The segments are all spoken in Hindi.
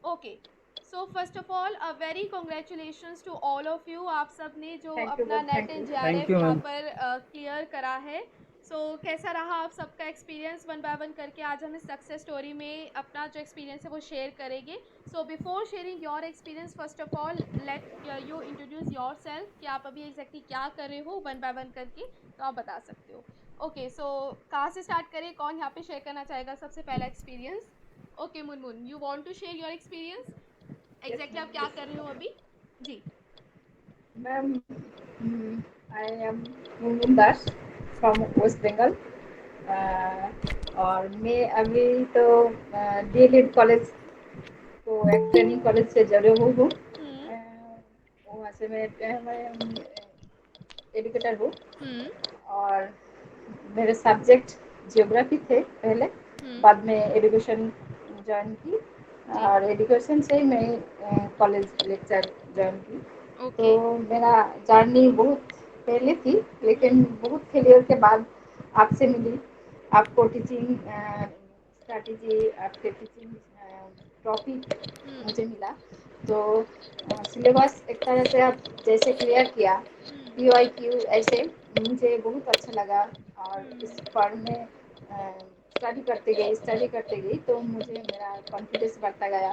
Okay, so first of all a very congratulations to all of you, आप सब ने जो थैंक यू अपना ma'am, NET thank and you. Thank JRF you यहाँ मैम। पर क्लियर करा है। सो कैसा रहा आप सबका एक्सपीरियंस वन बाय वन करके? आज हम इस सक्सेस स्टोरी में अपना जो एक्सपीरियंस है वो शेयर करेंगे। So before sharing your experience, first of all let you introduce your self कि आप अभी एग्जैक्टली क्या कर रहे हो वन बाय वन करके, तो आप बता सकते हो। ओके, सो कहाँ से स्टार्ट करें? कौन यहाँ पे शेयर करना चाहेगा सबसे पहला experience? Okay Munmun, you want to share your experience, yes exactly आप मैम, क्या यस कर रहे हो अभी? जी। Ma'am. I am Munmun Das from West Bengal. और मैं अभी तो डीएलएड कॉलेज को एक ट्रेनिंग कॉलेज से जुड़े हुई हूँ। हम्म। वहाँ से मैं एडुकेटर हूँ। हम्म। और मेरे सब्जेक्ट जियोग्राफी थे पहले, हम्म। बाद में एडुकेशन ज्वाइन की। जी। और एडुकेशन से ही मैं कॉलेज लेक्चर ज्वाइन की। तो ओके। मेरा जर्नी बहुत पहले थी, हम्म। लेकिन बहुत फेलियर के बाद आपसे मिली। आपको टीचिंग स्ट्रैटेजी, आपके टीचिंग टॉपिक हम्म। मुझे मिला। तो सिलेबस एक तरह से आप जैसे क्लियर किया, हम्म। पी वाई क्यू ऐसे, मुझे बहुत अच्छा लगा। और इस हम्म। पर में स्टडी करते गई तो मुझे मेरा कॉन्फिडेंस बढ़ता गया।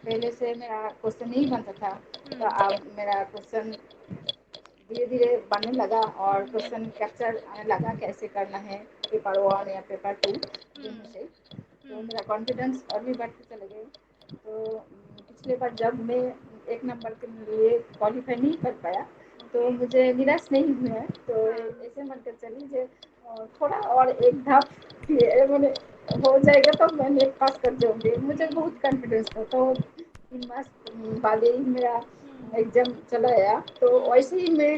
पहले से मेरा क्वेश्चन नहीं बनता था, तो हम्म। अब मेरा क्वेश्चन धीरे धीरे बनने लगा और हम्म। क्वेश्चन कैप्चर आने लगा कैसे करना है पेपर वन या पेपर टू दोनों हम्म। से। तो हम्म। मेरा कॉन्फिडेंस और भी बढ़ते चले गए। तो पिछले बार जब मैं एक नंबर के लिए क्वालिफाई नहीं कर पाया, तो ओके। मुझे निराश नहीं हुआ। तो हाँ। ऐसे मानकर चलिए जो थोड़ा और एक धाप मैंने हो जाएगा तो मैंने पास कर जाऊंगी, मुझे बहुत हम्म। कॉन्फिडेंस था। तो 3 मास बाद ही मेरा हम्म। एग्जाम चला गया। तो हम्म। वैसे ही मैं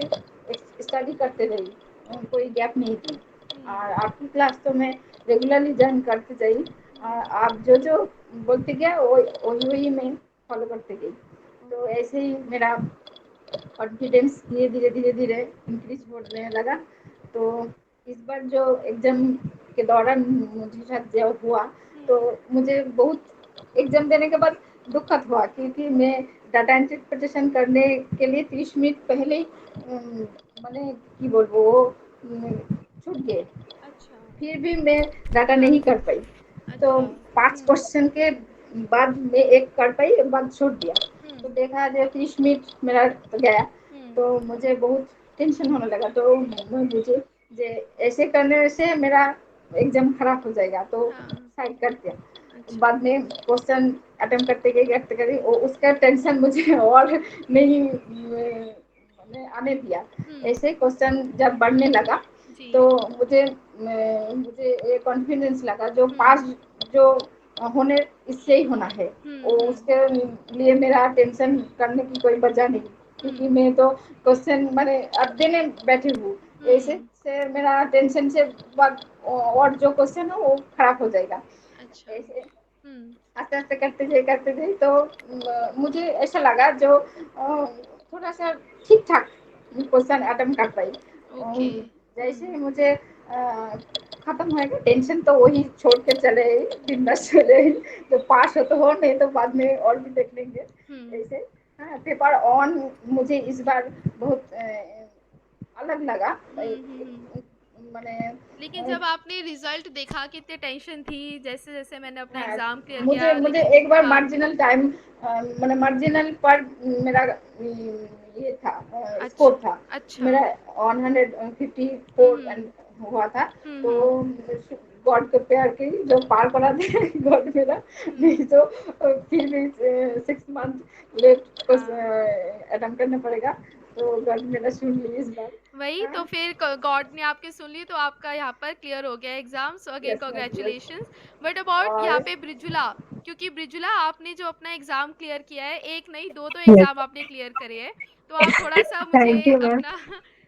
स्टडी करते रही, ओके। कोई गैप नहीं थी। हम्म। और आपकी क्लास तो मैं रेगुलरली ज्वाइन करते गई। हम्म। आप जो जो बोलते गया वही वही मैं फॉलो करते गई। तो ओके। ऐसे ही मेरा कॉन्फिडेंस धीरे धीरे इंक्रीज होने लगा। तो इस बार जो एग्जाम के दौरान मुझे साथ जो हुआ, तो हम्म। मुझे बहुत एग्जाम देने के बाद दुखद हुआ, क्योंकि मैं डाटा इंटरप्रिटेशन करने के लिए 30 मिनट पहले ही मैंने की बोलबो वो छूट गए। अच्छा। फिर भी मैं डाटा नहीं हाँ। कर पाई। तो अच्छा। 5 क्वेश्चन के बाद मैं एक कर पाई, एक बाद छूट दिया। तो हम्म। देखा जाए 30 मिनट मेरा तो गया। हम्म। तो मुझे बहुत टेंशन होने लगा। तो मैं मुझे जे ऐसे करने से मेरा एग्जाम खराब हो जाएगा, तो हाँ। साइड कर दिया। अच्छा। बाद में क्वेश्चन अटेम्प्ट करते गई उसका टेंशन मुझे और नहीं मैंने आने दिया। हम्म। ऐसे क्वेश्चन जब बढ़ने लगा, जी। तो मुझे ये कॉन्फिडेंस लगा जो हम्म। पास जो होने इससे ही होना है। हम्म। वो हम्म। उसके लिए मेरा टेंशन करने की कोई वजह नहीं, क्योंकि हम्म। मैं तो क्वेश्चन मैंने अब देने बैठी हूँ। ऐसे हम्म। से मेरा टेंशन से बाद और जो क्वेश्चन है वो खराब हो जाएगा। अच्छा। ऐसे हम्म। आस्ते आस्ते करते गई तो मुझे ऐसा लगा जो थोड़ा सा ठीक ठाक क्वेश्चन अटेम्प्ट कर पाई। ओके। जैसे हम्म। ही मुझे खत्म होएगा टेंशन, तो वही छोड़ के चले बिंदास चले। तो पास हो तो हो, नहीं तो बाद में और भी देख लेंगे। हम्म। ऐसे हाँ, पेपर ऑन मुझे इस बार बहुत अलग लगा। हम्म। मैंने लेकिन जब आपने रिजल्ट देखा कितनी टेंशन थी, जैसे जैसे मैंने अपना हाँ, एग्जाम क्लियर मुझे किया, मुझे लेकिन एक बार हाँ। मार्जिनल टाइम मैंने मार्जिनल पर मेरा ये था अच्छा। स्कोर था अच्छा। मेरा 154 हम्म। हुआ था। तो हम्म। गॉड के प्यार की जो पार करा दे गॉड मेरा। हम्म। नहीं तो फिर भी 6 मंथ लेट को हाँ। अटेम्प्ट करना पड़ेगा। तो गॉड मेरा सुन ली इस बार। वही तो, हाँ, फिर गॉड ने आपकी सुन ली तो आपका यहाँ पर क्लियर हो गया exam, so again yes ma'am, yes. Congratulations. But about यहाँ और पे ब्रिजुला, क्योंकि ब्रिजुला आपने जो अपना एग्जाम क्लियर किया है, एक नहीं दो दो यस। एग्जाम आपने क्लियर करे हैं, तो आप थोड़ा सा मुझे थैंक यू मैम। अपना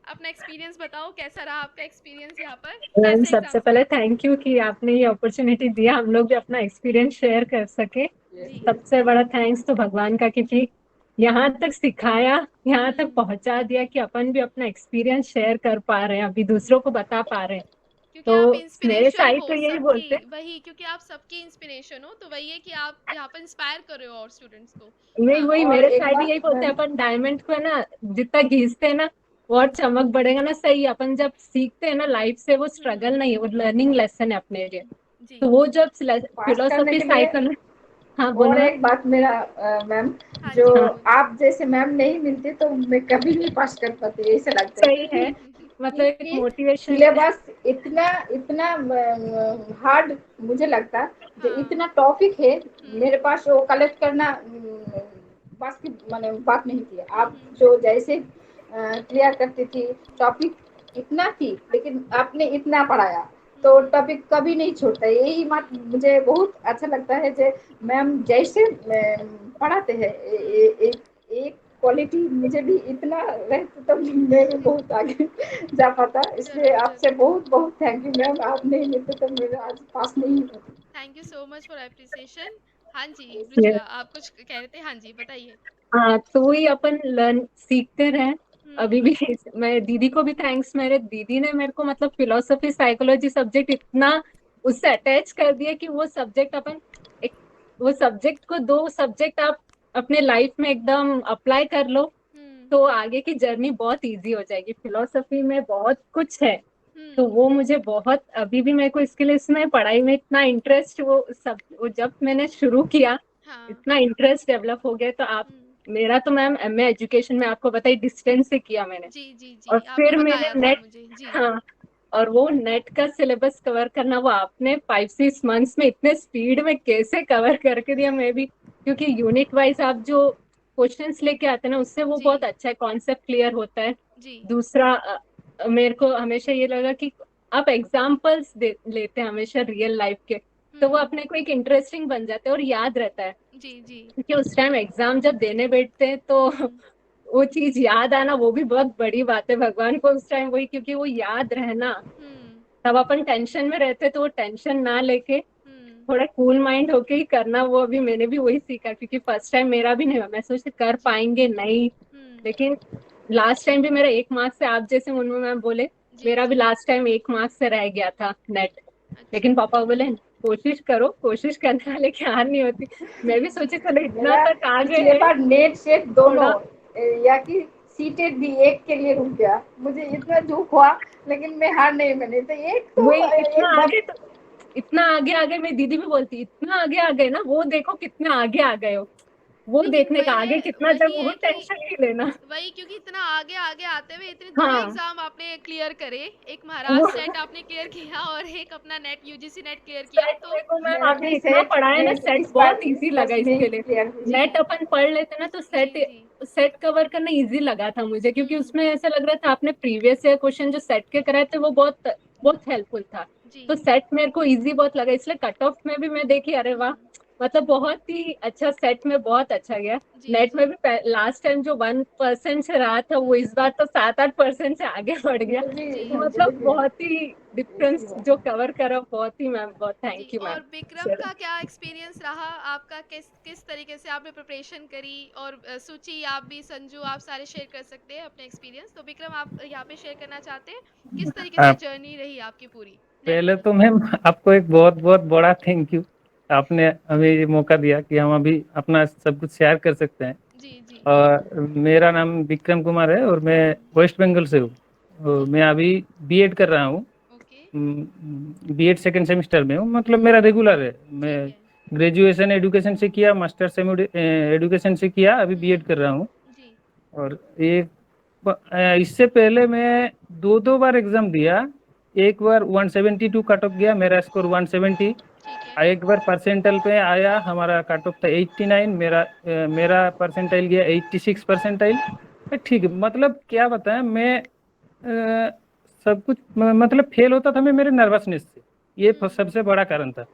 अपना एक्सपीरियंस बताओ, कैसा रहा आपका एक्सपीरियंस यहाँ पर, मैम कैसे सबसे एग्जाम्स पहले गए? थैंक यू कि आपने ये अपॉर्चुनिटी दिया हम लोग भी अपना एक्सपीरियंस शेयर कर सके। यस, जी। यस। सबसे बड़ा थैंक्स तो भगवान का, क्योंकि यहाँ तक सिखाया, यहाँ तक हम्म। पहुंचा दिया कि अपन भी अपना एक्सपीरियंस शेयर कर पा रहे हैं, अभी दूसरों को बता पा रहे हैं। क्योंकि तो आप मेरे इंस्पिरेशन साइड हो तो यही सबकी, बोलते हैं। वही, क्योंकि आप सबकी इंस्पिरेशन हो, तो वही है कि आप यहाँ पर इंस्पायर कर रहे हो और स्टूडेंट्स को। नहीं, हाँ। वही और मेरे एक साइड भी बात यही बोलते हैं, मैम, अपन डायमंड को है ना जितना घिसते हैं ना वो और चमक बढ़ेगा ना। सही, अपन जब सीखते हैं ना लाइफ से, वो स्ट्रगल नहीं है, वो लर्निंग लेसन है अपने लिए। जी। तो वो जब पास करने फिलोसफी के लिए साइकिल। हाँ और बोलो मैम। एक बात मेरा मैम, हाँ जो जी, हाँ बोलिए। आप जैसे मैम नहीं मिलते तो मैं कभी नहीं पास कर पाती, ऐसा लगता है। सही है, क्योंकि मतलब एक क्योंकि मोटिवेशन है। सिलेबस इतना इतना हार्ड मुझे लगता, जो हाँ। इतना टॉपिक है मेरे हम्म। पास, वो कलेक्ट करना बस की माने बात नहीं थी। आप हम्म। जो जैसे क्लियर करती थी, टॉपिक इतना थी लेकिन आपने इतना पढ़ाया, तो टॉपिक कभी नहीं छोड़ता। यही बात मुझे बहुत अच्छा लगता है जो मैम जैसे पढ़ाते हैं, एक एक क्वालिटी मुझे भी इतना रहता तो मैं भी बहुत आगे जा पाता। इसलिए जरूर आपसे जरूर। बहुत बहुत थैंक यू मैम, आप नहीं मिलते तो मेरे आज पास नहीं होती। Thank you so much for appreciation. हाँ जी, रुचिका आप कुछ कह रहे थे, हाँ जी बताइए। हाँ, तो वही अपन लर्न सीखते रहे। अभी हम्म। भी मैं दीदी को भी थैंक्स, मेरे दीदी ने मेरे को मतलब फिलोसफी साइकोलॉजी सब्जेक्ट इतना उससे अटैच कर दिया कि वो सब्जेक्ट अपन एक, वो सब्जेक्ट को, दो सब्जेक्ट आप अपने लाइफ में एकदम अप्लाई कर लो हम्म। तो आगे की जर्नी बहुत इजी हो जाएगी। फिलोसफी में बहुत कुछ है, तो हम्म। वो मुझे बहुत, अभी भी मेरे को इसके लिए, इसमें पढ़ाई में इतना इंटरेस्ट, वो सब, वो जब मैंने शुरू किया हाँ। इतना इंटरेस्ट डेवलप हो गया। तो आप, मेरा तो मैम एमए एजुकेशन में आपको बताइए डिस्टेंस से किया मैंने। जी जी और जी, आपने फिर मैंने बताया था नेट, मुझे जी। हाँ, और वो नेट का सिलेबस कवर करना वो आपने 5-6 मंथ्स में इतने स्पीड में कैसे कवर करके दिया। मैं भी, क्योंकि यूनिट वाइज आप जो क्वेश्चंस लेके आते हैं ना उससे वो जी बहुत अच्छा है, कॉन्सेप्ट क्लियर होता है। जी। दूसरा मेरे को हमेशा ये लगा कि आप एग्जाम्पल्स लेते हैं हमेशा रियल लाइफ के, तो वो अपने को एक इंटरेस्टिंग बन जाते हैं और याद रहता है। जी जी। क्योंकि उस टाइम एग्जाम जब देने बैठते हैं तो वो चीज याद आना वो भी बहुत बड़ी बात है भगवान को उस टाइम, वही, क्योंकि वो याद रहना। हम्म। तब अपन टेंशन में रहते तो वो टेंशन ना लेके हम्म। थोड़ा कूल माइंड होके ही करना, वो अभी मैंने भी वही सीखा। क्योंकि फर्स्ट टाइम मेरा भी नहीं हुआ, मैं सोचती कर जी। पाएंगे नहीं, लेकिन लास्ट टाइम भी मेरा 1 मार्क्स से, आप जैसे मुन्नू मैम बोले, जी मेरा भी जी। लास्ट टाइम 1 मार्क्स से रह गया था नेट। अच्छा। लेकिन पापा बोले कोशिश करो, कोशिश करने वाले की हार नहीं होती। मैं भी सोची चलो इतना मेरा तक आ गए पिछले हैं, बार नेट सेट दोनों थोड़ा या कि सीटेड भी एक के लिए रुक गया, मुझे इतना दुख हुआ, लेकिन मैं हार नहीं बनी। तो एक तो वही, इतना एक बार आगे तो, इतना आगे आ गए। मेरी दीदी भी बोलती इतना आगे आ गए ना, वो देखो कितने आगे आ गए हो, वो लेकिन देखने का आगे कितना, जब वही वो है कि टेंशन नहीं लेना। वही, क्योंकि इतना आगे आगे आते हुए इतने दो हाँ, एग्जाम आपने क्लियर करे, एक वो महाराष्ट्र सेट आपने क्लियर किया और एक अपना नेट यूजीसी नेट क्लियर किया, सेट तो मेरे को मैम मेरा आपने भी इतना सेट पढ़ा है ना, नेट सेट इस बार बहुत इजी इस लगा वर्ष में इसके लिए। क्लियर हुई। जी नेट अपन पढ़ लेते ना तो जी सेट, जी। सेट कवर करना इजी लगा था मुझे, क्योंकि हम्म। उसमें ऐसा लग रहा था आपने प्रीवियस ईयर क्वेश्चन जो सेट के कराए थे वो बहुत बहुत हेल्पफुल था। जी। तो सेट मेरे को इजी बहुत लगा, इसलिए कट ऑफ में भी मैं देखी, अरे वाह, मतलब बहुत ही अच्छा, सेट में बहुत अच्छा गया। जी नेट में जी। भी लास्ट टाइम जो 1% से रहा था वो इस बार तो 7-8% से आगे बढ़ गया। जी तो मुझे मतलब भी बहुत ही ऐसी डिफरेंस हुआ। जो कवर करा, बहुत ही मैम, बहुत जी। Thank you ma'am. और विक्रम का क्या एक्सपीरियंस रहा आपका, किस किस तरीके से आपने प्रिपरेशन करी, और सुचि, आप भी, संजू, आप सारे शेयर कर सकते हैं अपने एक्सपीरियंस। तो विक्रम आप यहाँ पे शेयर करना चाहते हैं किस तरीके से आप जर्नी रही आपकी पूरी नेट पहले पर। तो मैम आपको एक बहुत बहुत बड़ा थैंक यू, आपने हमें ये मौका दिया कि हम अभी अपना सब कुछ शेयर कर सकते हैं। जी जी। और मेरा नाम विक्रम कुमार है और मैं वेस्ट बंगाल से हूँ। और ठीक मैं है। अभी बीएड कर रहा हूँ, ओके। बीएड सेकेंड सेमेस्टर में हूँ, मतलब मेरा रेगुलर है। मैं ठीक है। ग्रेजुएशन एजुकेशन से किया, मास्टर्स एजुकेशन से किया, अभी बीएड कर रहा हूँ। जी। और एक इससे पहले मैं दो दो बार एग्जाम दिया। एक बार 172 कट ऑफ गया, मेरा स्कोर 170। ठीक है। एक बार परसेंटाइल पे आया, हमारा कट ऑफ था 89, मेरा परसेंटाइल गया 86 परसेंटाइल। ठीक है, मतलब क्या बताएं, मैं सब कुछ मतलब फेल होता था मैं मेरे नर्वसनेस से, ये सबसे बड़ा कारण था।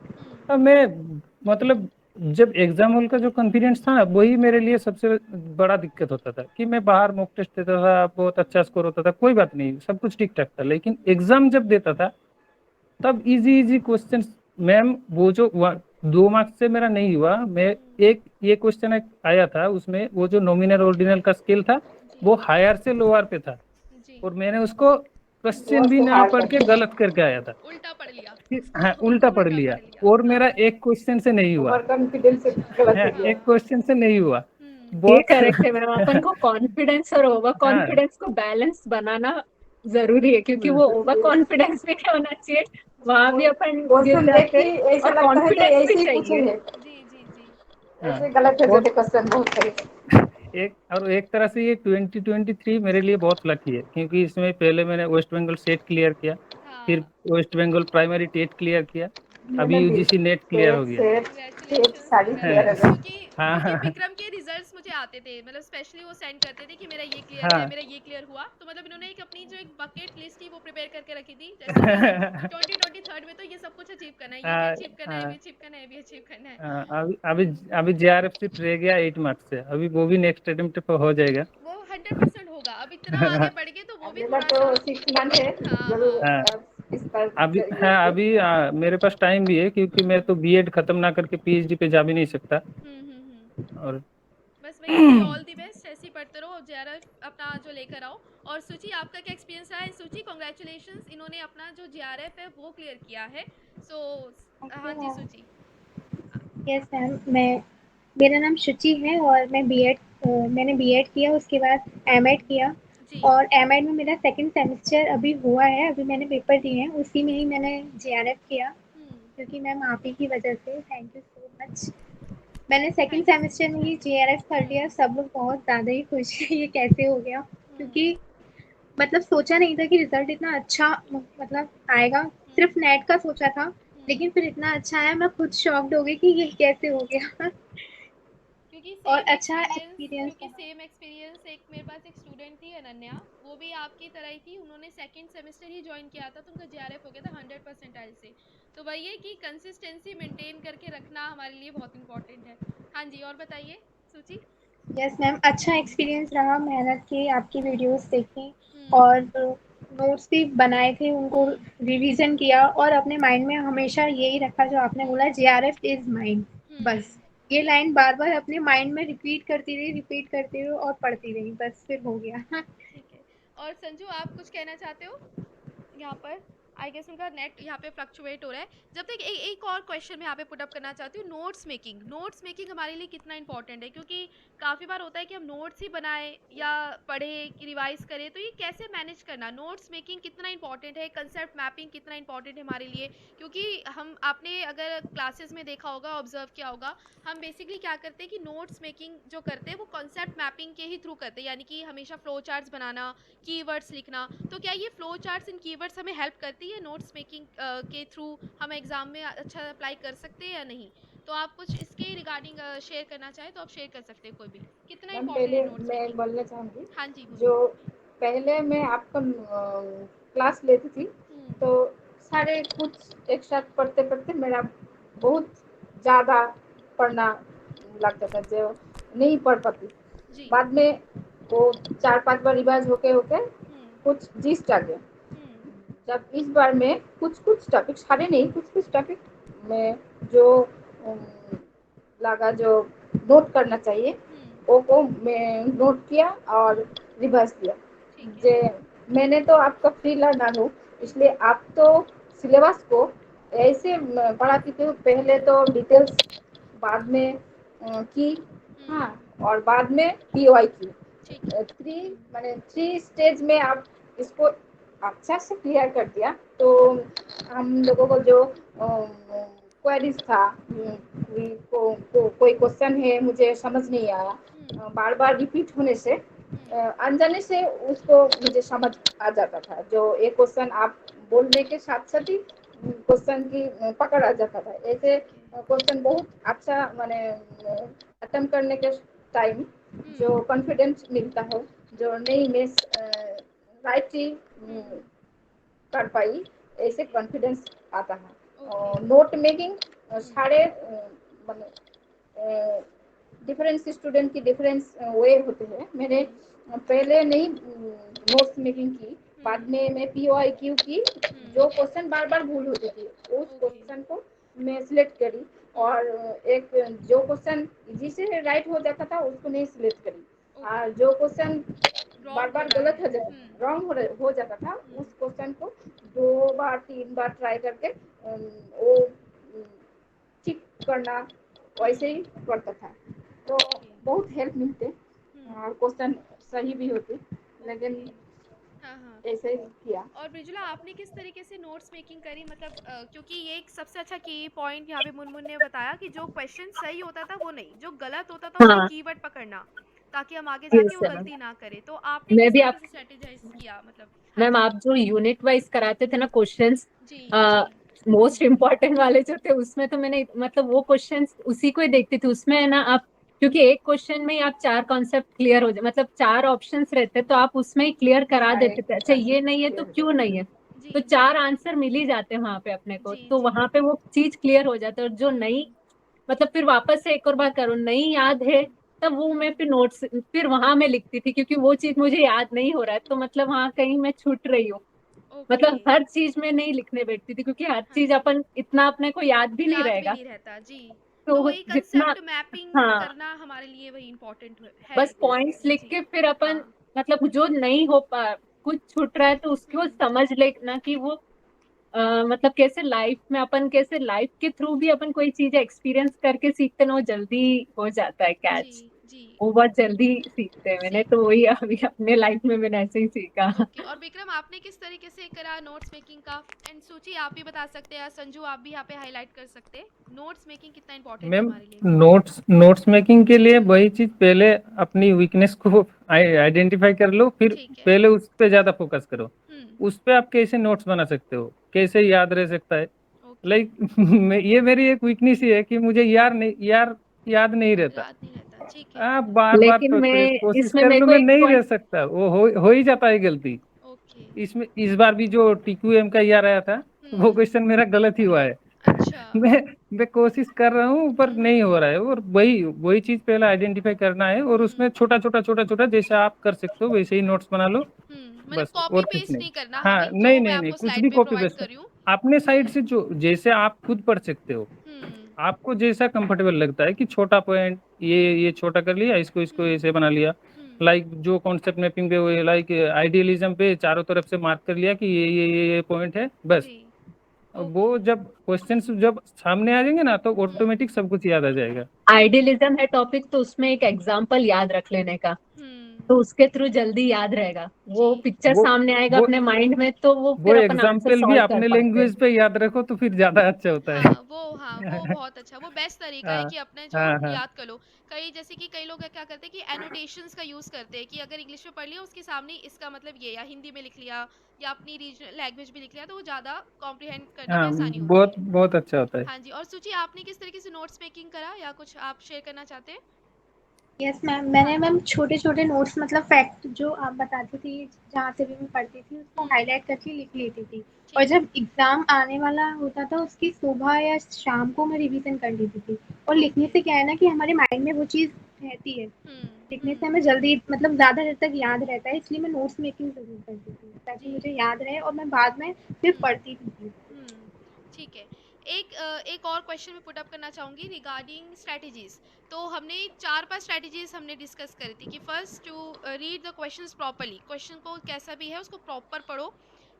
अब मैं मतलब जब एग्जाम हॉल का जो कॉन्फिडेंस था ना, वही मेरे लिए सबसे बड़ा दिक्कत होता था। कि मैं बाहर मॉक टेस्ट देता था, बहुत अच्छा स्कोर होता था, कोई बात नहीं, सब कुछ ठीक ठाक था, लेकिन एग्जाम जब देता था तब इजी इजी क्वेश्चन, मैम वो जो 2 मार्क्स से मेरा नहीं हुआ, मैं एक ये क्वेश्चन आया था उसमें, वो जो नॉमिनल ऑर्डिनल का स्केल था जी वो हायर से लोअर पे था, जी। और मैंने उसको क्वेश्चन भी ना पढ़ के गलत करके आया था। उल्टा पढ़ लिया। हाँ, उल्टा पढ़ लिया और मेरा एक क्वेश्चन से नहीं हुआ। ओवर कॉन्फिडेंस से गलत हाँ, हो गया। एक क्वेश्चन से नहीं हुआ। ये बहुत करेक्ट है मैम, अपन को कॉन्फिडेंस और ओवर हाँ, कॉन्फिडेंस को बैलेंस बनाना जरूरी है, क्योंकि वो ओवर कॉन्फिडेंस भी नहीं होना चाहिए, वहां भी अपन गिर क्वेश्चन देख जाते के हैं, ऐसा और लगता है कि कॉन्फिडेंस भी ऐसे ही चाहिए। पूछेंगे, जी जी जी। हाँ। ऐसे गलत हो और जाते क्वेश्चन बहुत सारे। एक तरह से ये 2023 मेरे लिए बहुत लकी है, क्योंकि इसमें पहले मैंने वेस्ट बंगाल सेट क्लियर किया, फिर हाँ, West Bengal primary TET clear किया, अभी मैंने भी यूजीसी नेट क्लियर हो गया। सेट कांग्रेचुलेशंस सारी क्लियर हो कांग्रेचुलेशंस, गई। क्योंकि हाँ विक्रम के रिजल्ट्स मुझे आते थे, मतलब स्पेशली वो सेंड करते थे कि मेरा ये क्लियर है, हाँ मेरा ये क्लियर हुआ, तो मतलब इन्होंने एक अपनी जो एक बकेट लिस्ट थी वो प्रिपेयर करके रखी थी, जैसे कि 2023 में तो ये सब कुछ अचीव करना है, ये भी हाँ, अचीव करना है, ये भी हाँ, अचीव करना है, ये भी अचीव करना है। हाँ, अभी जेआरएफ सिर्फ रह गया 8 मार्क्स से, अभी वो भी नेक्स्ट अटेम्प्ट पे हो जाएगा। वो 100% होगा, अब इतना आगे बढ़ गए तो वो भी अगला थोड़ा तो सा। 6 मंथ है, हाँ जरूर हाँ। हाँ, इस पर अभी करिए हाँ, आगे। अभी मेरे पास टाइम भी है, क्योंकि मैं तो बीएड खत्म ना करके पीएचडी पे जा भी नहीं सकता। और बस वही है कि ऑल दी बेस्ट, ऐसे ही पढ़ते रहो, जेआरएफ अपना जो लेकर आओ। और सूची, आपका क्या एक्सपीरियंस रहा है? सूची कॉन्ग्रेचुलेशंस, इन्होंने अपना जो जेआरएफ है वो क्लियर किया है। सो हाँ जी सूची। यस मैम, मैं मेरा नाम शुचि है और मैंने बीएड किया, उसके बाद एमएड किया, जी। और एमएड में मेरा सेकंड सेमेस्टर अभी हुआ है, अभी मैंने पेपर दिए हैं, उसी में ही मैंने जेआरएफ किया, क्योंकि मैम आप ही की वजह से, थैंक यू सो मच। मैंने सेकंड थैंक यू। सेमेस्टर में ही जेआरएफ कर लिया, सब लोग बहुत ज़्यादा ही खुश हैं ये कैसे हो गया, क्योंकि मतलब सोचा नहीं था कि रिजल्ट इतना अच्छा मतलब आएगा, सिर्फ नेट का सोचा था, लेकिन फिर इतना अच्छा आया, मैं खुद शॉक्ड हो गई कि ये कैसे हो गया। क्योंकि और सेम अच्छा एक्सपीरियंस, एक्सपीरियंस रहा। एक मेरे पास एक स्टूडेंट थी अनन्या, वो भी आपकी तरह ही थी, उन्होंने सेकंड सेमेस्टर ही ज्वाइन किया था, तो उनका जेआरएफ हो गया था 100% से। तो वही है कि कंसिस्टेंसी मेंटेन करके रखना हमारे लिए बहुत इंपॉर्टेंट है। हाँ जी, और बताइए सूची। यस मैम, अच्छा एक्सपीरियंस रहा, मेहनत की, आपकी वीडियोस देखी, हम्म और नोट्स भी बनाए थे, उनको रिवीजन किया, और अपने माइंड में हमेशा यही रखा जो आपने बोला, जेआरएफ इज माइंड, बस ये लाइन बार बार अपने माइंड में रिपीट करती रही और पढ़ती रही, बस फिर हो गया। ठीक है। और संजू, आप कुछ कहना चाहते हो यहाँ पर? आई गेस उनका नेट यहाँ पे फ्लक्चुएट हो रहा है। जब तक एक और क्वेश्चन मैं यहाँ पे पुट अप करना चाहती हूँ, नोट्स मेकिंग हमारे लिए कितना इंपॉर्टेंट है? क्योंकि काफ़ी बार होता है कि हम नोट्स ही बनाएं या पढ़ें कि रिवाइज करें, तो ये कैसे मैनेज करना? नोट्स मेकिंग कितना इंपॉर्टेंट है, कंसेप्ट मैपिंग कितना इंपॉर्टेंट है हमारे लिए? क्योंकि हम, आपने अगर क्लासेस में देखा होगा, ऑब्जर्व किया होगा, हम बेसिकली क्या करते हैं कि नोट्स मेकिंग जो करते हैं वो कॉन्सेप्ट मैपिंग के ही थ्रू करते हैं, यानी कि हमेशा फ्लो चार्ट्स बनाना, कीवर्ड्स लिखना। तो क्या ये फ्लो चार्ट्स एंड कीवर्ड्स हमें हेल्प करती है नोट्स मेकिंग के थ्रू? हम एग्जाम में अच्छा अप्लाई कर सकते हैं या नहीं? तो आप कुछ इसके रिगार्डिंग शेयर करना चाहें तो आप शेयर कर सकते हैं, कोई भी। कितना मैम इंपॉर्टेंट है पहले नोट्स मैं मेकिंग? बोलना चाहूँगी, हाँ जी बोलिए। जो पहले मैं आपका क्लास लेती थी, तो सारे कुछ एक साथ पढ़ते पढ़ते मेरा बहुत ज़्यादा पढ़ना लगता था, जो नहीं पढ़ पाती। जी। बाद में वो 4-5 बार रिवाइज होके होके कुछ जीस्ट आ गया। जब इस बार में कुछ कुछ टॉपिक, सारे नहीं, कुछ कुछ टॉपिक में जो लगा जो नोट करना चाहिए वो मैं नोट किया और रिवाइज किया। ठीक है। जे मैंने तो आपका फ्री लर्नर हूँ, इसलिए आप तो सिलेबस को ऐसे पढ़ाती थी, पहले तो डिटेल्स, बाद में की, हाँ, और बाद में पीओआई की, ठीक है। थ्री स्टेज में आप इसको अच्छा से क्लियर कर दिया। तो हम लोगों को जो क्वेरीज था, कोई क्वेश्चन है मुझे समझ नहीं आया, बार बार रिपीट होने से, अनजाने से उसको मुझे समझ आ जाता था। जो एक क्वेश्चन आप बोलने के साथ साथ ही क्वेश्चन की पकड़ आ जाता था। ऐसे क्वेश्चन बहुत अच्छा, माने अटेम्प्ट करने के टाइम जो कॉन्फिडेंस मिलता है, जो नहीं मैं राइट ही कर पाई, ऐसे कॉन्फिडेंस आता है। और नोट मेकिंग सारे डिफरेंस स्टूडेंट की डिफरेंस वे होते हैं। मैंने पहले नहीं नोट्स मेकिंग की, बाद में मैं पीओआई क्यू की। जो क्वेश्चन बार बार भूल होती थी उस क्वेश्चन को मैं सिलेक्ट करी, और एक जो क्वेश्चन इजी से राइट हो जाता था उसको नहीं सिलेक्ट करी, और जो क्वेश्चन बार बार गलत हो जाता, रॉन्ग हो जाता था। उस क्वेश्चन को 2 बार 3 बार ट्राई करके वो ठीक करना, वैसे ही करता था। तो बहुत हेल्प मिलते और क्वेश्चन सही भी होते, लेकिन हाँ हाँ। ऐसे ही किया। और मृदुला, आपने किस तरीके से नोट्स मेकिंग करी? मतलब क्योंकि ये एक सबसे अच्छा की पॉइंट यहाँ पे मुनमुन ने बताया कि जो क्वेश्चन सही होता था वो नहीं, जो गलत होता था उसका हाँ कीवर्ड पकड़ना, ताकि हम आगे जाके यस वो मैम। गलती ना करें। तो आपने मैं किस भी तरीके आप से स्ट्रेटेजाइज किया? मतलब हाँ मैम, जी आप जो यूनिट वाइज कराते थे ना क्वेश्चंस, जी जी। मोस्ट इम्पोर्टेंट वाले जो थे उसमें तो मैंने मतलब वो क्वेश्चंस उसी को ही देखती थी। उसमें है ना आप, क्योंकि एक क्वेश्चन में ही आप 4 कॉन्सेप्ट क्लियर हो जाए, मतलब 4 ऑप्शंस रहते तो आप उसमें ही क्लियर करा देते थे। अच्छा ये नहीं है तो क्यों नहीं है, जी तो जी 4 आंसर मिल ही जाते हैं वहां पे अपने को, जी तो जी। वहां पे वो चीज क्लियर हो जाता है। और जो नहीं, मतलब फिर वापस से एक और बार करो, नहीं याद है तब वो मैं फिर नोट्स फिर वहां मैं लिखती थी, क्योंकि वो चीज मुझे याद नहीं हो रहा है तो मतलब वहां कहीं मैं छूट रही हूँ। ओके। मतलब हर चीज में नहीं लिखने बैठती थी, क्योंकि हर हाँ चीज जी। अपन इतना अपने को याद भी नहीं याद भी रहेगा। नहीं रहता जी। तो तो वही जितना, कंसेप्ट मैपिंग हाँ, करना हमारे लिए वही इम्पोर्टेंट है बस पॉइंट्स लिख जी। के फिर अपन, हाँ। मतलब जो नहीं हो पा, कुछ छूट रहा है तो उसको समझ लेना कि वो मतलब कैसे लाइफ में अपन, कैसे लाइफ के थ्रू भी अपन कोई चीज एक्सपीरियंस करके सीखते ना, वो जल्दी हो जाता है जी कैच। जी। वो बहुत जल्दी सीखते हैं, मैंने तो सीखते वही हैं। अभी अपने लाइफ में मैंने ऐसे ही सीखा। ओके। और विक्रम, आपने किस तरीके से करा नोट्स मेकिंग का? एंड सूची, आप भी बता सकते हैं, संजू आप भी यहाँ पे हाईलाइट कर सकते हैं, नोट्स मेकिंग कितना इंपॉर्टेंट है मैम, हमारे लिए। नोट्स नोट्स मेकिंग के लिए वही चीज, पहले अपनी वीकनेस को आइडेंटिफाई कर लो, फिर ठीक है। पहले उस पे ज्यादा फोकस करो। हम्म। उस पे आप कैसे नोट्स बना सकते हो, कैसे याद रह सकता है। ओके। लाइक ये मेरी एक वीकनेस ही है कि मुझे याद नहीं रहता। याद नहीं रहता, ठीक है। आप बार बार लेकिन मैं कोशिश इसमें कर मेरे लूँ, को मैं एक नहीं रह पॉइंट, सकता, वो हो ही जाता है गलती। ओके। इसमें इस बार भी जो टीक्यूएम का यार आया था, वो क्वेश्चन मेरा गलत ही हुआ है। अच्छा। मैं कोशिश कर रहा हूँ पर नहीं हो रहा है। और वही वही चीज पहले आइडेंटिफाई करना है, और उसमें छोटा छोटा जैसे आप कर सकते हो वैसे ही नोट्स बना लो। मतलब बस कॉपी और कुछ पेस्ट नहीं। नहीं करना हाँ, हमें, नहीं जो मैं नहीं नहीं, आपको कुछ स्लाइड भी पे कॉपी प्रोवाइड पेस्ट कर रही हूँ। अपने साइड से जो जैसे आप खुद पढ़ सकते हो, हम्म आपको जैसा कंफर्टेबल लगता है कि छोटा पॉइंट ये छोटा कर लिया, इसको इसको ऐसे बना लिया। हम्म। लाइक जो कॉन्सेप्ट मैपिंग पे हुए, लाइक आइडियलिज्म पे चारों तरफ से मार्क कर लिया कि ये पॉइंट है बस। जी। अब ओके। वो जब क्वेश्चंस जब सामने आ जाएंगे ना, तो ऑटोमेटिक सब कुछ याद आ जाएगा। आइडियलिज्म है टॉपिक तो उसमें एक एग्जाम्पल याद रख लेने का, हम्म। तो उसके थ्रू जल्दी याद रहेगा। जी। वो पिक्चर वो सामने आएगा वो अपने माइंड में, तो वो वो फिर अपन आंसर एग्जाम्पल भी सॉल्व कर अपने पाते हैं। लैंग्वेज पे याद रखो तो फिर ज्यादा अच्छा होता है। हाँ वो बहुत अच्छा, वो बेस्ट तरीका है हाँ कि अपने जो हाँ हाँ याद कर लो। कई जैसे कि कई लोग क्या करते हैं कि एनोटेशंस का यूज करते हैं, कि अगर इंग्लिश में पढ़ लिया उसके सामने इसका मतलब ये, या हिंदी में लिख लिया, या अपनी रीजनल लैंग्वेज में लिख लिया, तो वो ज्यादा कॉम्प्रिहेंड करने में हाँ, आसानी होती बहुत है। बहुत अच्छा होता है। हाँ जी। और सूची, आपने किस तरीके से नोट्स मेकिंग करा, या कुछ आप शेयर करना चाहते हैं? यस मैम, हाँ मैंने जी। मैम छोटे छोटे नोट्स, मतलब फैक्ट जो आप बताती थी जहाँ से भी मैं पढ़ती थी उसको हाईलाइट करके लिख लेती थी। और ठीक है। जब एग्जाम आने वाला होता था उसकी सुबह या शाम को मैं रिवीजन कर लेती थी। और लिखने ओके। से क्या है ना कि हमारे माइंड में वो चीज़ रहती है, लिखने से हमें जल्दी मतलब ज़्यादा देर तक याद रहता है, इसलिए मैं नोट्स मेकिंग ज़रूर करती थी ताकि जी। मुझे याद रहे और मैं बाद में फिर हुँ, पढ़ती भी थी। हुँ, ठीक है। एक और क्वेश्चन मैं पुट अप करना चाहूँगी रिगार्डिंग स्ट्रैटेजीज़। तो हमने 4-5 स्ट्रैटेजीज़ हमने डिस्कस करी थी कि first to read the questions properly, question को कैसा भी है उसको प्रॉपर पढ़ो,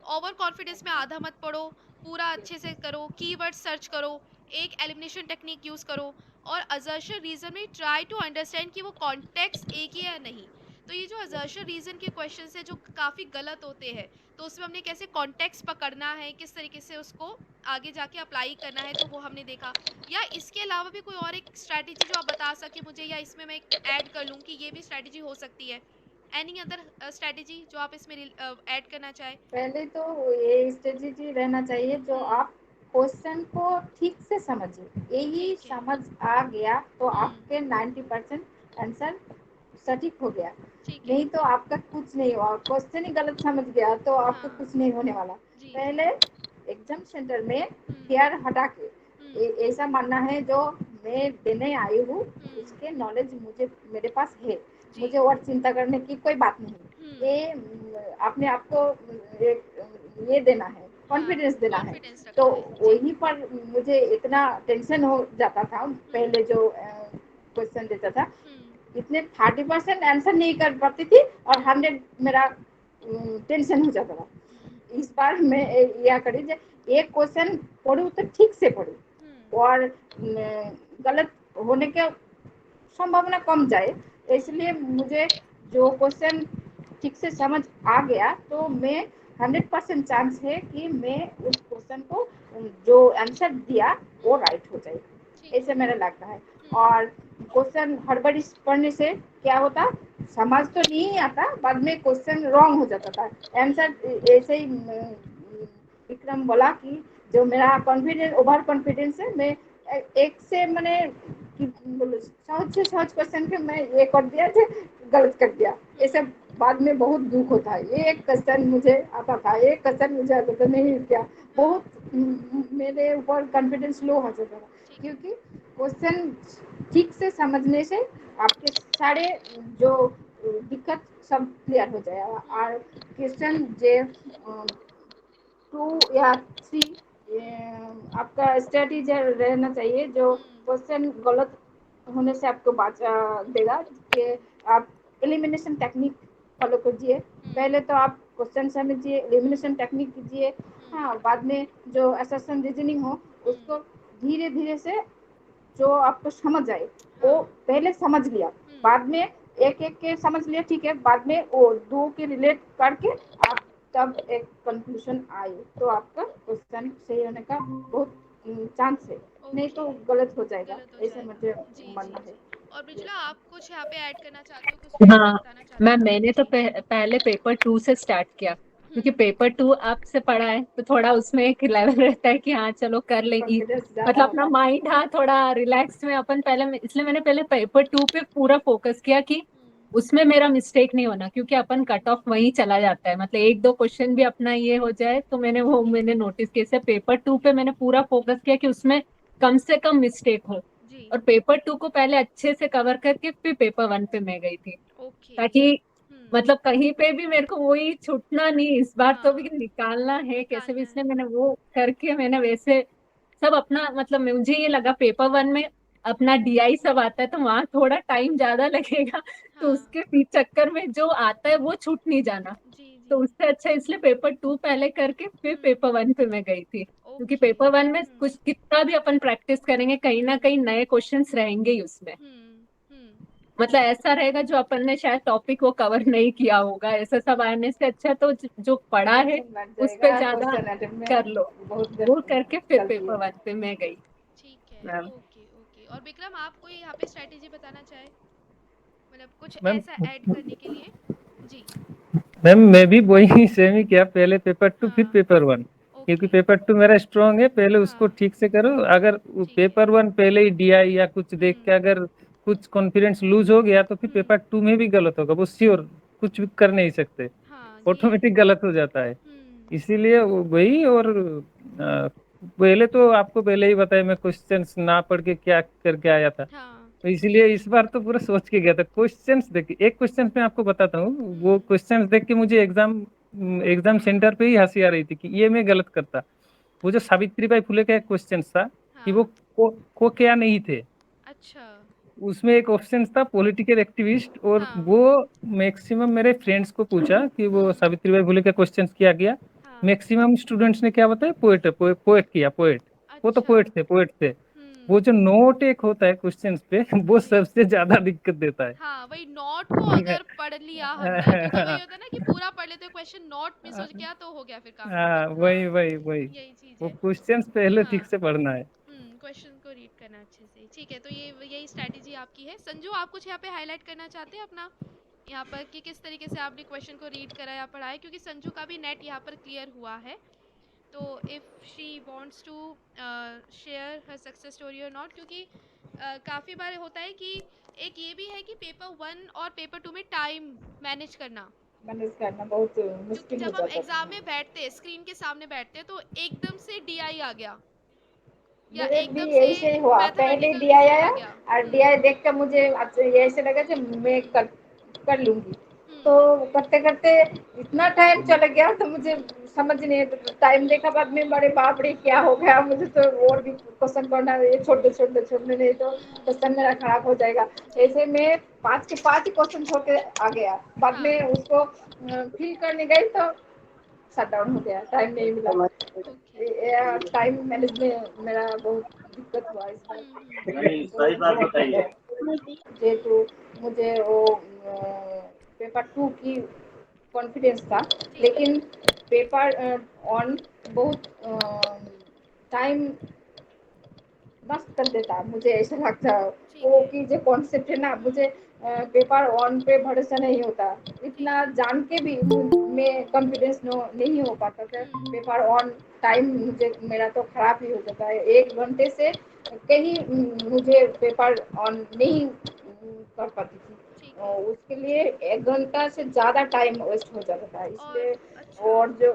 ओवर कॉन्फिडेंस में आधा मत पढ़ो, पूरा अच्छे से करो, कीवर्ड सर्च करो, एक एलिमिनेशन टेक्निक यूज़ करो, और असर्शन रीज़न में ट्राई टू अंडरस्टैंड कि वो कॉन्टेक्स्ट एक ही है या नहीं। तो ये जो असर्शन रीज़न के क्वेश्चंस है जो काफ़ी गलत होते हैं, तो उसमें हमने कैसे कॉन्टेक्स्ट पकड़ना है, किस तरीके से उसको आगे जाके अप्लाई करना है, तो वो हमने देखा। या इसके अलावा भी कोई और एक स्ट्रैटेजी जो आप बता सके मुझे, या इसमें मैं ऐड कर लूँ कि ये भी स्ट्रैटेजी हो सकती है? एनी अदर स्ट्रैटेजी जो आप इसमें ऐड करना चाहें? पहले तो ये स्ट्रेटेजी रहना चाहिए जो आप क्वेश्चन को ठीक से समझिए। यही ठीक है। समझ आ गया तो हम्म। आपके 90% आंसर सटीक हो गया। ठीक है। नहीं तो आपका कुछ नहीं हुआ, क्वेश्चन ही गलत समझ गया तो आपका हाँ कुछ नहीं होने वाला। जी जी। पहले एग्जाम सेंटर में हम्म फियर हटा के हम्म ऐसा मानना है जो मैं देने आई हूँ हम्म उसके नॉलेज मुझे मेरे पास है, जी। मुझे और चिंता करने की कोई बात नहीं। ये अपने आप को ये देना है, हाँ, कॉन्फिडेंस देना है। कॉन्फिडेंस तो रखना है जी। वहीं पर मुझे इतना टेंशन हो जाता था पहले जो क्वेश्चन देता था। इतने 30% आंसर नहीं कर पाती थी और 100 मेरा टेंशन हो जाता था। इस बार मैं यह करी एक क्वेश्चन पढ़ू तो ठीक से पढ़ू और गलत होने के संभावना कम जाए, इसलिए मुझे जो क्वेश्चन ठीक से समझ आ गया तो मैं 100% चांस है कि मैं उस क्वेश्चन को जो आंसर दिया वो राइट हो जाएगा, ऐसे मेरा लगता है। और क्वेश्चन हड़बड़ी पढ़ने से क्या होता, समझ तो नहीं आता, बाद में क्वेश्चन रॉन्ग हो जाता था आंसर। ऐसे ही विक्रम बोला कि जो मेरा कॉन्फिडेंस ओवर कॉन्फिडेंस है, मैं एक से मैंने सहज से सहज क्वेश्चन के मैं ये कर दिया जो गलत कर दिया, ये सब बाद में बहुत दुख होता है। ये एक क्वेश्चन मुझे आता था, एक क्वेश्चन मुझे आता था नहीं किया, बहुत मेरे ऊपर कॉन्फिडेंस लो हो जाता था, क्योंकि क्वेश्चन ठीक से समझने से आपके सारे जो दिक्कत सब क्लियर हो जाएगा। और क्वेश्चन जे 2 या 3 आपका स्ट्रेटेजी रहना चाहिए जो क्वेश्चन गलत होने से आपको बचा देगा कि आप एलिमिनेशन टेक्निक फॉलो कीजिए। पहले तो आप क्वेश्चन समझिए, एलिमिनेशन टेक्निक कीजिए, हाँ, बाद में जो असर्शन रीजनिंग हो उसको धीरे धीरे से जो आपको समझ आए वो पहले समझ लिया, बाद में एक एक के समझ लिया, ठीक है, बाद में वो दो के रिलेट करके आप तब एक कंक्लूजन आए तो आपका क्वेश्चन सही होने का बहुत चांस है, नहीं तो गलत हो जाएगा, ऐसे मुझे मानना है। और बिजला आप कुछ यहाँ पे ऐड करना चाहते हो, कुछ यहाँ पे हाँ बताना चाहते हो? मैंने तो पहले पेपर 2 से स्टार्ट किया, क्योंकि पेपर 2 आपसे पढ़ा है तो थोड़ा उसमें एक लेवल रहता है कि हाँ चलो कर लेंगी, मतलब अपना माइंड हाँ थोड़ा रिलैक्स में अपन पहले, इसलिए मैंने पहले पेपर 2 पे पूरा फोकस किया कि उसमें मेरा मिस्टेक नहीं होना, क्योंकि अपन कट ऑफ वहीं चला जाता है, मतलब एक दो क्वेश्चन भी अपना ये हो जाए तो मैंने नोटिस किया। पेपर 2 पे मैंने पूरा फोकस किया कि उसमें कम से कम मिस्टेक हो, और पेपर 2 को पहले अच्छे से कवर करके फिर पेपर 1 पे मैं गई थी, ताकि मतलब कहीं पे भी मेरे को वही छूटना नहीं, इस बार तो भी निकालना है कैसे भी, इसलिए मैंने वो करके मैंने वैसे सब अपना, मतलब मुझे ये लगा पेपर 1 में अपना डीआई सब आता है तो वहां थोड़ा टाइम ज्यादा लगेगा, तो उसके चक्कर में जो आता है वो छूट नहीं जाना, तो उससे अच्छा इसलिए पेपर 2 पहले करके फिर पेपर 1 पे मैं गई थी, क्योंकि पेपर 1 में कुछ कितना भी अपन प्रैक्टिस करेंगे कहीं ना कहीं नए क्वेश्चंस रहेंगे ही उसमें, मतलब ऐसा रहेगा जो अपन ने शायद टॉपिक वो कवर नहीं किया होगा, ऐसा सब आने से अच्छा तो जो पढ़ा है उस पे ज्यादा कर लो, वो करके फिर पेपर 1 पे मैं गई। ठीक है, ओके ओके। और विक्रम आप कोई यहाँ पे स्ट्रेटेजी बताना चाहे, मतलब कुछ मैम ऐसा ऐड करने के लिए? जी मैम मैं भी वही सेम ही किया, पहले पेपर 2 फिर पेपर 1, क्योंकि पेपर 2 मेरा स्ट्रांग है, पहले उसको ठीक से करो, अगर पेपर 1 पहले ही डीआई या कुछ देख के अगर कुछ कॉन्फिडेंस लूज हो गया तो फिर पेपर 2 में भी गलत होगा, वो श्योर, कुछ भी कर नहीं सकते, ऑटोमेटिक गलत हो जाता है, इसीलिए वही। और पहले तो आपको पहले ही बताया मैं क्वेश्चंस ना पढ़ के क्या करके आया था, तो इसलिए इस बार तो पूरा सोच के गया था। क्वेश्चंस देख के, एक क्वेश्चन मैं आपको बताता हूँ, वो क्वेश्चंस देख के मुझे एग्जाम सेंटर पे ही हंसी आ रही थी कि ये मैं गलत करता। वो जो सावित्रीबाई फुले का एक क्वेश्चन था कि वो को क्या नहीं थे, अच्छा, उसमें एक ऑप्शन था पॉलिटिकल एक्टिविस्ट, और वो मैक्सिमम मेरे फ्रेंड्स को पूछा कि वो सावित्रीबाई फुले का क्वेश्चन किया गया, मैक्सिमम स्टूडेंट्स ने क्या बताया, पोएट किया, पोएट, वो तो पोएट थे। वो जो नोट एक होता है क्वेश्चन पे वो सबसे ज्यादा दिक्कत देता है। हाँ वही नोट को अगर पढ़ लिया हमने, क्योंकि वही होता है ना कि पूरा पढ़ लेते क्वेश्चन, नोट मिस हो गया तो हो गया फिर काम हाँ खत्म। वही वही वही, यही चीज वो है, क्वेश्चंस पहले ठीक से पढ़ना है। क्वेश्चन को रीड करना अच्छे से, ठीक है, तो ये यही स्ट्रेटेजी आपकी है। संजू आप कुछ यहाँ पे हाईलाइट करना चाहते हैं अपना यहाँ पर कि किस तरीके से आपने क्वेश्चन को रीड करा या पढ़ा है, क्योंकि संजू का भी नेट यहाँ पर क्लियर हुआ है, तो if she wants to share her success story और नॉट, क्योंकि काफ़ी बार होता है कि एक ये भी है कि पेपर 1 और पेपर 2 में टाइम मैनेज करना बहुत मुश्किल हो जब हम जाता एग्जाम है। में बैठते हैं, स्क्रीन के सामने बैठते हैं, तो एकदम से डीआई आ गया या मेरे भी एकदम से ऐसे ही हुआ, पहले मैथमेटिकल डीआई रीजनिंग आया आ गया। और डीआई देख कर मुझे अच्छा ये ऐसे लगा कि मैं कर लूंगी, तो करते करते इतना टाइम चला गया तो मुझे समझ नहीं, टाइम देखा बाद में बड़े बाप रे क्या हो गया, मुझे तो और भी क्वेश्चन करना है, ये छोड़ दे नहीं तो क्वेश्चन मेरा खराब हो जाएगा। ऐसे में 5 के 5 ही क्वेश्चन छोड़ के आ गया, बाद में उसको फिल करने गई तो शट डाउन हो गया, टाइम नहीं मिला। ओके। टाइम मैनेज में मेरा बहुत दिक्कत हुआ इस बार। नहीं, सही बात बताइए। जेहेतु मुझे वो पेपर 2 की कॉन्फिडेंस था, लेकिन पेपर 1 बहुत टाइम नष्ट कर देता, मुझे ऐसा लगता है। वो की जो कॉन्सेप्ट है ना, मुझे पेपर 1 पे भरोसा नहीं होता, इतना जान के भी मैं कॉन्फिडेंस नहीं हो पाता था। पेपर 1 टाइम मुझे मेरा तो खराब ही हो जाता है, 1 घंटे से कहीं मुझे पेपर ऑन नहीं कर पाती थी, और उसके लिए 1 घंटा से ज़्यादा टाइम वेस्ट हो जाता था। इसलिए और जो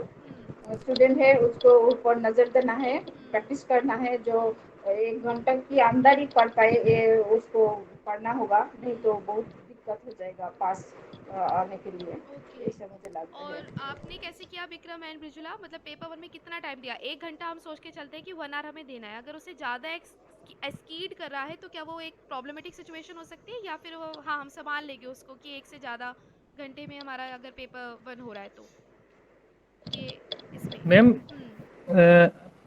स्टूडेंट है उसको ऊपर नज़र देना है, प्रैक्टिस करना है, जो 1 घंटा के अंदर ही पढ़ पाए ये उसको पढ़ना होगा, नहीं तो बहुत दिक्कत हो जाएगा पास आने के लिए, ऐसा मुझे लगता है। और आपने कैसे किया विक्रम एंड ब्रिजुला, मतलब पेपर 1 में कितना टाइम दिया? 1 घंटा हम सोच के चलते हैं कि 1 आवर हमें देना है, अगर उससे ज़्यादा एक्सकीड कर रहा है तो क्या वो एक प्रॉब्लमेटिक सिचुएशन हो सकती है, या फिर वो हाँ हम संभाल लेंगे उसको कि 1 से ज़्यादा घंटे में हमारा अगर पेपर 1 हो रहा है तो ये इसमें? मैम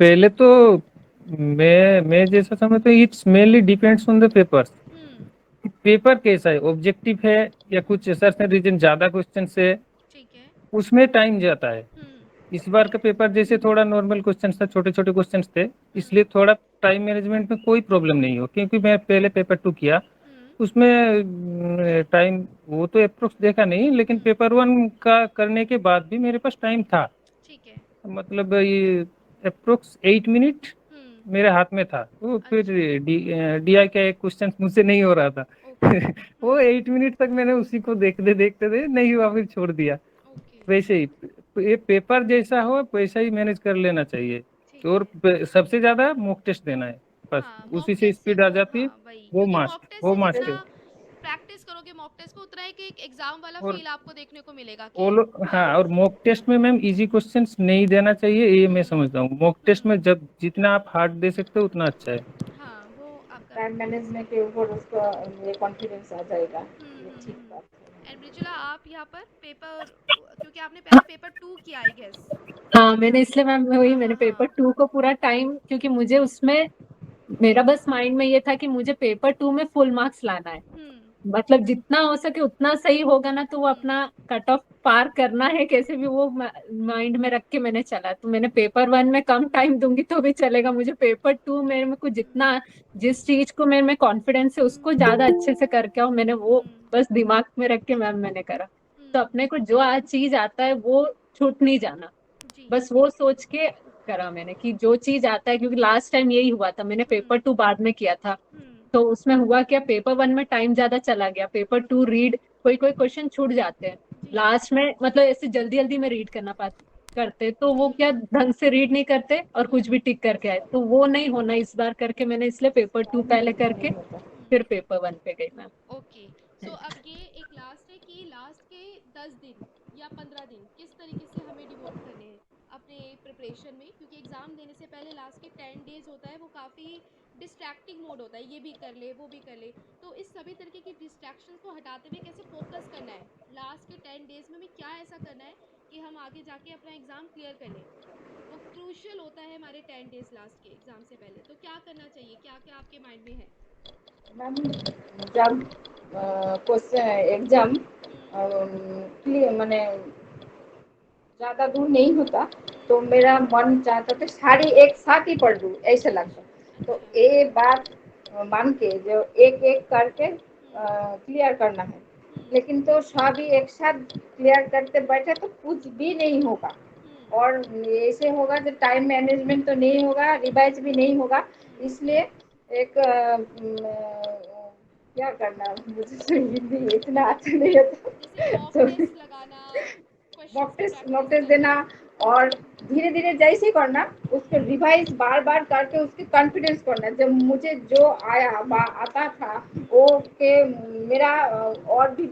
पहले तो मैं जैसा समझता हूँ, it's mainly depends on the papers. Paper कैसा है, ऑब्जेक्टिव है या कुछ सर्च रीजन ज्यादा क्वेश्चन है, ठीक है। उसमें टाइम जाता है। इस बार का पेपर जैसे थोड़ा नॉर्मल क्वेश्चन था, छोटे छोटे क्वेश्चन थे, इसलिए थोड़ा टाइम मैनेजमेंट में कोई प्रॉब्लम नहीं हो, क्योंकि मैं पहले पेपर 2 किया, उसमें टाइम वो तो अप्रोक्स देखा नहीं, लेकिन पेपर 1 का करने के बाद भी मेरे पास टाइम था। ठीक है। मतलब ये अप्रोक्स 8 मिनट मेरे हाथ में था। वो फिर DI का एक क्वेश्चन मुझसे नहीं हो रहा था वो 8 मिनट तक मैंने उसी को देखते देखते नहीं हुआ, फिर छोड़ दिया। वैसे ही ये पेपर जैसा हो वैसा ही मैनेज कर लेना चाहिए, और सबसे ज्यादा मॉक टेस्ट देना है, बस उसी से स्पीड आ जाती है। वो मास्ट है। प्रैक्टिस करोगे मॉक टेस्ट को, उतना एक एग्जाम वाला और फील आपको देखने को मिलेगा वो कि लोग हाँ, और मॉक टेस्ट में मैम इजी क्वेश्चंस नहीं देना चाहिए, ये मैं समझता हूँ। मॉक टेस्ट में जब जितना आप हार्ड दे सकते हो उतना अच्छा है। हाँ वो आपका टाइम मैनेजमेंट के ऊपर उसका ये कॉन्फिडेंस आ जाएगा, ये ठीक बात है। एंड ब्रिजुला आप यहाँ पर पेपर, क्योंकि आपने पहले पेपर 2 किया आई गेस। हाँ, मैंने इसलिए मैम वही मैंने पेपर 2 को पूरा टाइम, क्योंकि मुझे उसमें मेरा बस माइंड में ये था कि मुझे पेपर 2 में फुल मार्क्स लाना है, मतलब जितना हो सके उतना सही होगा ना, तो वो अपना कट ऑफ पार करना है कैसे भी, वो माइंड में रख के मैंने चला। तो मैंने पेपर 1 में कम टाइम दूंगी तो भी चलेगा, मुझे पेपर 2 मेरे को जितना जिस चीज को मेरे में कॉन्फिडेंस है उसको ज्यादा अच्छे से करके आओ, मैंने वो बस दिमाग में रख के मैम मैंने करा। तो अपने को जो आज चीज आता है वो छूट नहीं जाना, बस वो सोच के करा मैंने कि जो चीज आता है, क्योंकि लास्ट टाइम यही हुआ था, मैंने पेपर 2 बाद में किया था, तो उसमें हुआ क्या, पेपर 1 में टाइम ज्यादा चला गया, पेपर 2 रीड कोई कोई क्वेश्चन छूट जाते हैं लास्ट में, मतलब ऐसे जल्दी जल्दी में रीड करना करते, तो वो क्या ढंग से रीड नहीं करते और कुछ भी टिक करके आए, तो वो नहीं होना इस बार करके मैंने, इसलिए पेपर 2 पहले करके फिर पेपर 1 पे गई मैम। ओके, सो अब ये एक लास्ट है कि लास्ट के 10 दिन या 15 दिन किस तरीके से हमें डिवोट करने हैं अपने प्रिपरेशन में, क्योंकि एग्ज़ाम देने से पहले लास्ट के 10 डेज होता है वो काफ़ी डिस्ट्रैक्टिंग मोड होता है, ये भी कर ले वो भी कर ले, तो इस सभी तरीके की डिस्ट्रैक्शंस को हटाते हुए कैसे फोकस करना है लास्ट के 10 डेज में, हमें क्या ऐसा करना है कि हम आगे जाके अपना एग्ज़ाम क्लियर कर लें, वो क्रूशियल होता है हमारे 10 डेज लास्ट के एग्ज़ाम से पहले, तो क्या करना चाहिए, क्या क्या आपके माइंड में है? मैम जब क्वेश्चन एग्जाम क्लियर मैंने ज़्यादा दूर नहीं होता तो मेरा मन चाहता था सारी एक साथ ही पढ़ लूँ, ऐसा लगता, तो ये बात मान के जो एक एक करके क्लियर करना है, लेकिन तो सभी एक साथ क्लियर करते बैठे तो कुछ भी नहीं होगा, और ऐसे होगा जो टाइम मैनेजमेंट तो नहीं होगा, रिवाइज भी नहीं होगा। इसलिए एक क्या करना, मुझे तो हिंदी इतना अच्छा नहीं आता तो मॉक टेस्ट देना, और धीरे धीरे जैसे करना उसको रिवाइज बार बार करके उसके कॉन्फिडेंस करना, जब मुझे जो आया आता था वो के मेरा और भी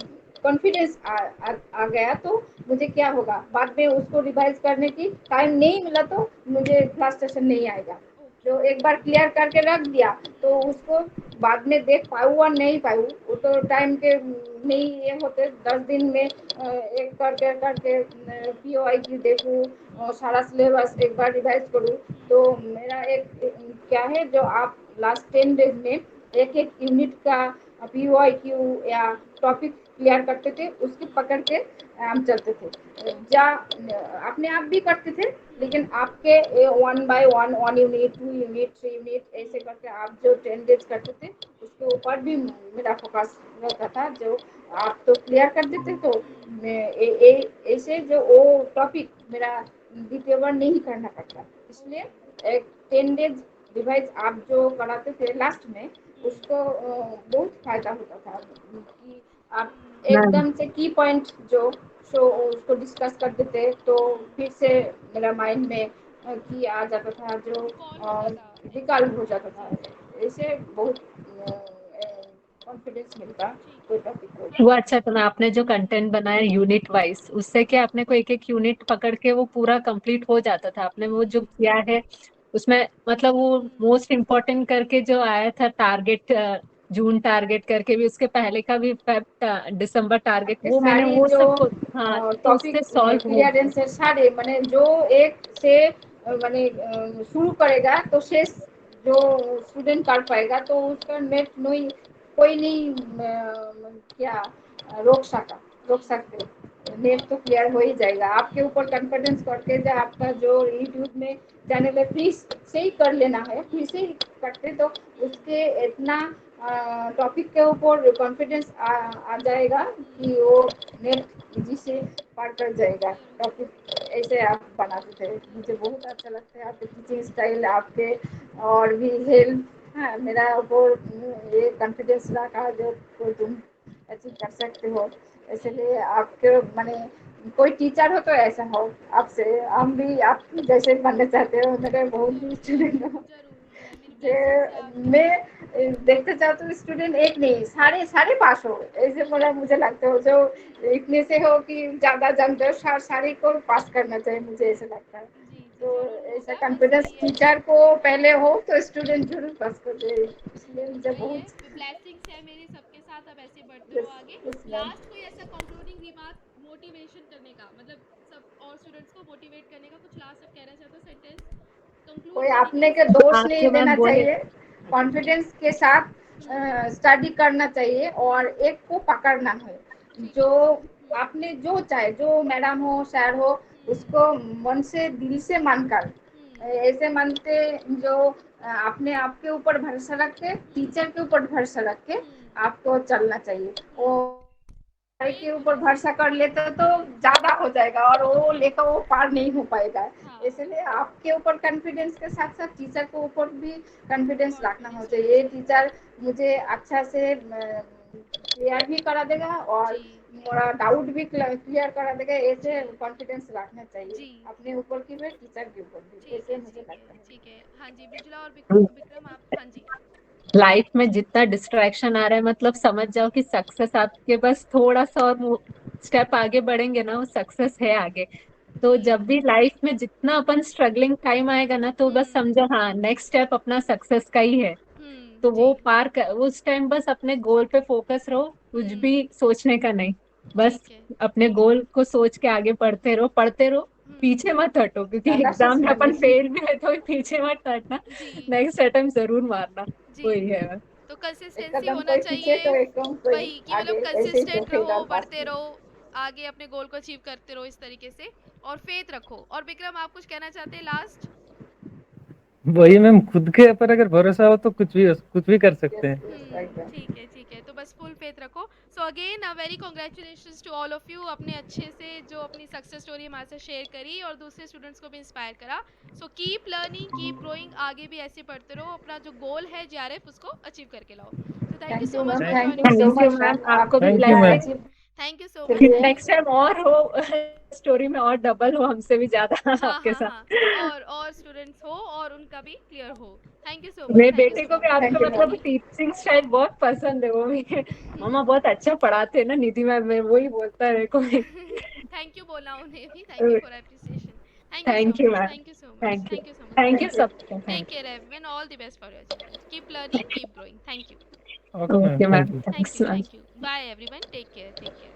कॉन्फिडेंस आ गया तो मुझे क्या होगा, बाद में उसको रिवाइज करने की टाइम नहीं मिला तो मुझे क्लास सेशन नहीं आएगा। जो एक बार क्लियर करके रख दिया तो उसको बाद में देख पाऊँ और नहीं पाऊँ, वो तो टाइम के नहीं ये होते। 10 दिन में एक करके करके POIQ देखूँ और सारा सिलेबस एक बार रिवाइज करूँ। तो मेरा एक क्या है, जो आप लास्ट 10 डेज में एक एक यूनिट का POIQ या टॉपिक क्लियर करते थे, उसकी पकड़ के हम चलते थे। या अपने आप भी करते थे, लेकिन आपके 1 बाय 1 1 यूनिट 2 यूनिट 3 यूनिट ऐसे करके आप जो 10 डेज करते थे उसके ऊपर भी मेरा फोकस रहता था। जो आप तो क्लियर कर देते तो ऐसे जो वो टॉपिक मेरा द्वितीय बार नहीं करना पड़ता। इसलिए एक 10 डेज रिवाइज आप जो कराते थे लास्ट में, उसको बहुत फायदा होता था कि आप एकदम से की पॉइंट जो उसको डिस्कस कर देते तो फिर से मेरा माइंड में की आ जाता था, जो रिकॉल हो जाता था। ऐसे बहुत कॉन्फिडेंस मिलता कोई टॉपिक को। वो अच्छा तो ना आपने जो कंटेंट बनाया यूनिट वाइज, उससे क्या अपने को एक एक यूनिट पकड़ के वो पूरा कंप्लीट हो जाता था। आपने वो जो किया है उसमें मतलब वो मोस्ट इम्पोर्टेंट करके जो आया था टारगेट, जून टारगेट करके भी, उसके पहले का भी दिसंबर टारगेट, वो मैंने सारी वो जो सब हाँ तो टॉपिक उससे सॉल्व हो क्लियर आंसर सारे माने जो एक से माने शुरू करेगा तो शेष जो स्टूडेंट कर पाएगा तो उसका नेट नहीं, कोई नहीं क्या रोक सकते। नेट तो क्लियर हो ही जाएगा। आपके ऊपर कॉन्फिडेंस करके जो आपका जो यूट्यूब में चैनल है फ्री से ही कर लेना है, फ्री से ही करते तो उसके इतना टॉपिक के ऊपर कॉन्फिडेंस आ जाएगा कि वो नेट इजी से पार कर जाएगा। टॉपिक ऐसे आप बनाते थे, मुझे बहुत अच्छा लगता है आपके टीचिंग स्टाइल, आपके और भी हेल्प। हाँ, मेरा ऊपर ये कॉन्फिडेंस रखा जो तुम अचीव कर सकते हो। इसलिए आपके माने कोई टीचर हो तो ऐसा हो आपसे, हम भी आप जैसे बनना चाहते हो। मेरे बहुत ही स्टूडेंट हो, मैं देखते चाहती हूँ स्टूडेंट एक नहीं सारे सारे पास हो। ऐसे बोला मुझे लगता है जो इतने से हो कि ज़्यादा जानते हो सारे को पास करना चाहिए, मुझे ऐसा लगता है। तो ऐसा कॉन्फिडेंस टीचर को पहले हो तो स्टूडेंट जरूर पास कर दे, इसलिए मुझे बहुत ब्लेसिंग्स है मेरे सबके साथ। अब ऐसे बढ़ते रहो आगे। लास्ट कोई ऐसा कंक्लूडिंग रिमार्क मोटिवेशन करने का, मतलब सब और स्टूडेंट्स को मोटिवेट करने का कुछ लास्ट अब कहना चाहते हो सेंटेंस कंक्लूड कोई करने अपने के के दोष आपके नहीं मैम देना बोले चाहिए, कॉन्फिडेंस के साथ स्टडी करना चाहिए और एक को पकड़ना है। जो आपने जो चाहे, जो मैडम हो सर हो, उसको मन से दिल से मानकर ऐसे मानते जो अपने आप के ऊपर भरोसा रख के, टीचर के ऊपर भरोसा रख के आपको चलना चाहिए। वो के ऊपर भरोसा कर लेते तो ज्यादा हो जाएगा और वो लेकर वो पार नहीं हो पाएगा। इसलिए आपके ऊपर कॉन्फिडेंस के साथ साथ टीचर के ऊपर भी कॉन्फिडेंस रखना हो चाहिए। टीचर मुझे अच्छा से क्लियर भी करा देगा और मेरा डाउट भी क्लियर करा देगा। ऐसे कॉन्फिडेंस रखना चाहिए अपने ऊपर की भी, टीचर के ऊपर भी। ऐसे मुझे लगता है। ठीक है। हाँ जी बिजला और विक्रम आप। हाँ जी। लाइफ में जितना डिस्ट्रैक्शन आ रहा है, मतलब समझ जाओ कि सक्सेस आपके बस थोड़ा सा और स्टेप आगे बढ़ेंगे ना, वो सक्सेस है आगे। तो जब भी लाइफ में जितना अपन स्ट्रगलिंग टाइम आएगा ना, तो बस समझो हाँ नेक्स्ट स्टेप अपना सक्सेस का ही है। तो वो पार कर, उस टाइम बस अपने गोल पे फोकस रहो, कुछ भी सोचने का नहीं। बस अपने गोल को सोच के आगे पढ़ते रहो, पीछे मत हटो, क्योंकि ज्यादा एग्जाम में अपन सोच फेल भी है तो पीछे मत हटना, नेक्स्ट अटेम्प्ट जरूर मारना। वही है बस। तो एक कंसिस्टेंसी कदम होना कोई पीछे चाहिए, तो एक कदम कोई वही कि आगे, मतलब ऐसे ही तो कंसिस्टेंट फेल रहो, और पास बढ़ते रहो आगे, अपने गोल को अचीव करते रहो इस तरीके से, और फेथ रखो। और विक्रम आप कुछ कहना चाहते हैं लास्ट? वही मैम, खुद के ऊपर अगर भरोसा हो तो कुछ भी कर सकते हैं। ठीक है, तो बस फुल फेथ रखो। So again very congratulations to all of you, अपने अच्छे से जो अपनी सक्सेस स्टोरी हमारे साथ शेयर करी और दूसरे स्टूडेंट्स को भी इंस्पायर करा। So keep learning, keep growing, आगे भी ऐसे पढ़ते रहो, अपना जो गोल है JRF उसको अचीव करके लाओ। सो thank you thank so you much ma'am, for thank you joining so thank you much ma'am, ma'am. आपको भी thank you ma'am. Blessing. Thank you so much. चलिए। नेक्स्ट टाइम और हो स्टोरी में और डबल हो हमसे भी ज्यादा आपके साथ। और स्टूडेंट्स हो और उनका भी क्लियर हो। थैंक यू सो मेरे मच। बेटे को भी Thank आपका you, मतलब ma'am. टीचिंग स्टाइल बहुत पसंद है, वो भी मामा बहुत अच्छा पढ़ाते हैं ना निधि मैम, मैं वही बोलता है मेरे को भी। थैंक यू बोला उन्हें भी। Thank you for appreciation. Thank you so thank you much. Ma'am, thank you so much. Thank you, thank you so much. Thank you Thank you. सबको, take thank care everyone. All the best for your children. Keep learning, keep growing. Thank you. Okay ma'am, okay ma'am, thank you. Thanks thank ma'am. You. Bye everyone. Take care.